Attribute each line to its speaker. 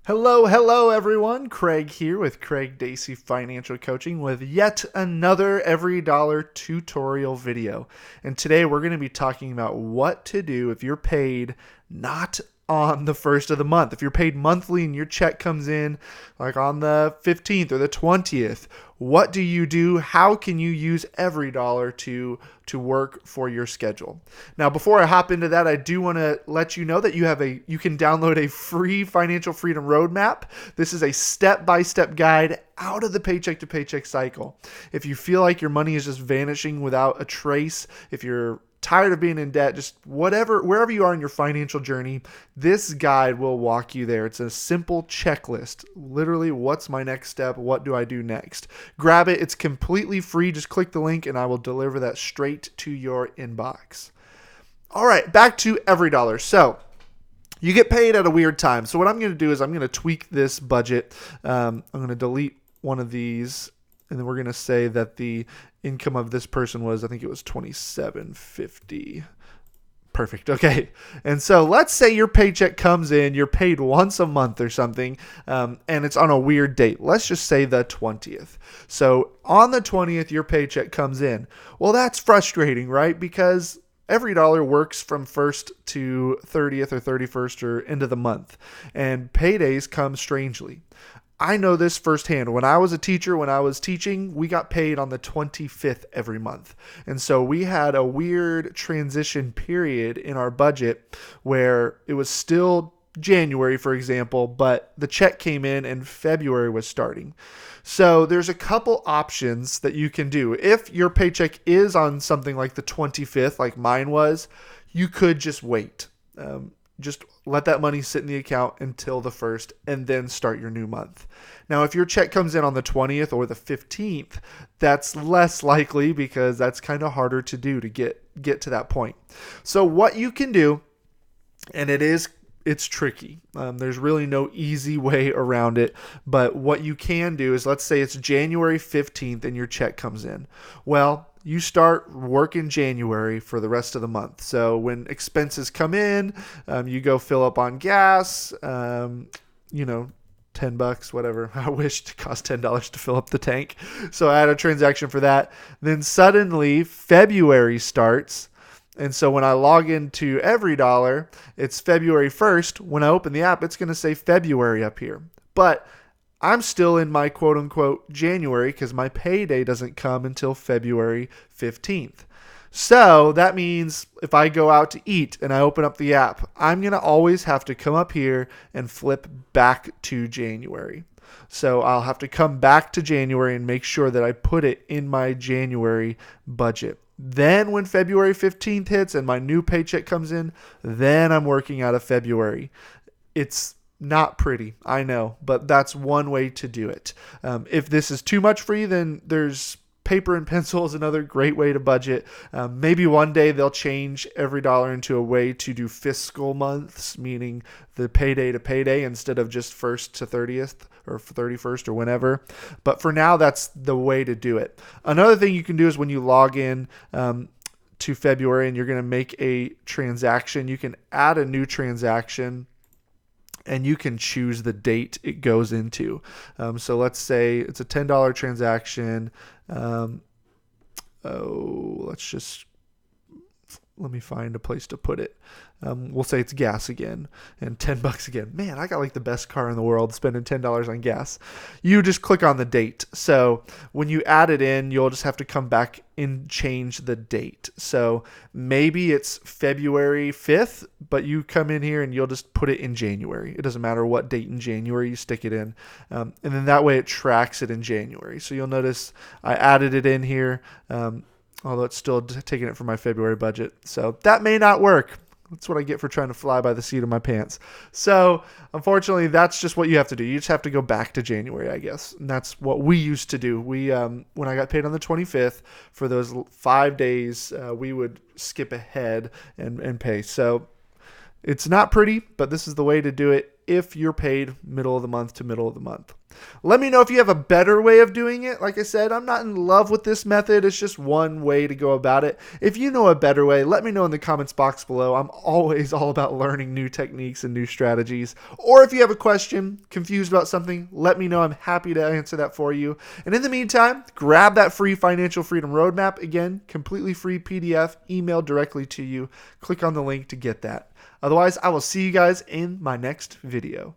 Speaker 1: Hello everyone. Craig here with Craig Dacey Financial Coaching with yet another EveryDollar tutorial video. And today we're going to be talking about what to do if you're paid not on the first of the month. If you're paid monthly and your check comes in like on the 15th or the 20th, what do you do? How can you use EveryDollar to work for your schedule? Now, before I hop into that, I do want to let you know that you can download a free financial freedom roadmap. This is a step-by-step guide out of the paycheck to paycheck cycle. If you feel like your money is just vanishing without a trace, if you're tired of being in debt, just wherever you are in your financial journey, this guide will walk you there. It's a simple checklist. Literally, what's my next step? What do I do next? Grab it. It's completely free. Just click the link and I will deliver that straight to your inbox. All right, back to EveryDollar. So you get paid at a weird time. So what I'm going to do is I'm going to tweak this budget. I'm going to delete one of these, and then we're going to say that the income of this person was, I think it was $27.50. Perfect. Okay. And so let's say your paycheck comes in, you're paid once a month or something, and it's on a weird date. Let's just say the 20th. So on the 20th, your paycheck comes in. Well, that's frustrating, right? Because EveryDollar works from 1st to 30th or 31st or end of the month, and paydays come strangely. I know this firsthand. When I was a teacher, when I was teaching, we got paid on the 25th every month. And so we had a weird transition period in our budget where it was still January, for example, but the check came in and February was starting. So there's a couple options that you can do. If your paycheck is on something like the 25th, like mine was, you could just wait. Just let that money sit in the account until the 1st and then start your new month. Now, if your check comes in on the 20th or the 15th, that's less likely because that's kind of harder to do to get to that point. So what you can do, and it's tricky. There's really no easy way around it. But what you can do is, let's say it's January 15th and your check comes in. Well, you start working January for the rest of the month. So when expenses come in, you go fill up on gas, $10, whatever. I wish it cost $10 to fill up the tank. So I had a transaction for that. Then suddenly February starts. And so when I log into EveryDollar, it's February 1st. When I open the app, it's going to say February up here. But I'm still in my quote unquote January because my payday doesn't come until February 15th. So that means if I go out to eat and I open up the app, I'm going to always have to come up here and flip back to January. So I'll have to come back to January and make sure that I put it in my January budget. Then when February 15th hits and my new paycheck comes in, then I'm working out of February. It's not pretty, I know, but that's one way to do it. If this is too much for you, then there's paper and pencil is another great way to budget. Maybe one day they'll change EveryDollar into a way to do fiscal months, meaning the payday to payday instead of just 1st to 30th or 31st or whenever. But for now, that's the way to do it. Another thing you can do is when you log in to February and you're going to make a transaction, you can add a new transaction and you can choose the date it goes into. So let's say it's a $10 transaction. Let me find a place to put it. We'll say it's gas again and $10 again. Man, I got like the best car in the world spending $10 on gas. You just click on the date. So when you add it in, you'll just have to come back and change the date. So maybe it's February 5th, but you come in here and you'll just put it in January. It doesn't matter what date in January you stick it in. And then that way it tracks it in January. So you'll notice I added it in here. Although it's still taking it from my February budget. So that may not work. That's what I get for trying to fly by the seat of my pants. So unfortunately, that's just what you have to do. You just have to go back to January, I guess. And that's what we used to do. We, when I got paid on the 25th, for those 5 days, we would skip ahead and pay. So it's not pretty, but this is the way to do it if you're paid middle of the month to middle of the month. Let me know if you have a better way of doing it. Like I said, I'm not in love with this method. It's just one way to go about it. If you know a better way, let me know in the comments box below. I'm always all about learning new techniques and new strategies. Or if you have a question, confused about something, let me know. I'm happy to answer that for you. And in the meantime, grab that free financial freedom roadmap. Again, completely free PDF, emailed directly to you. Click on the link to get that. Otherwise, I will see you guys in my next video.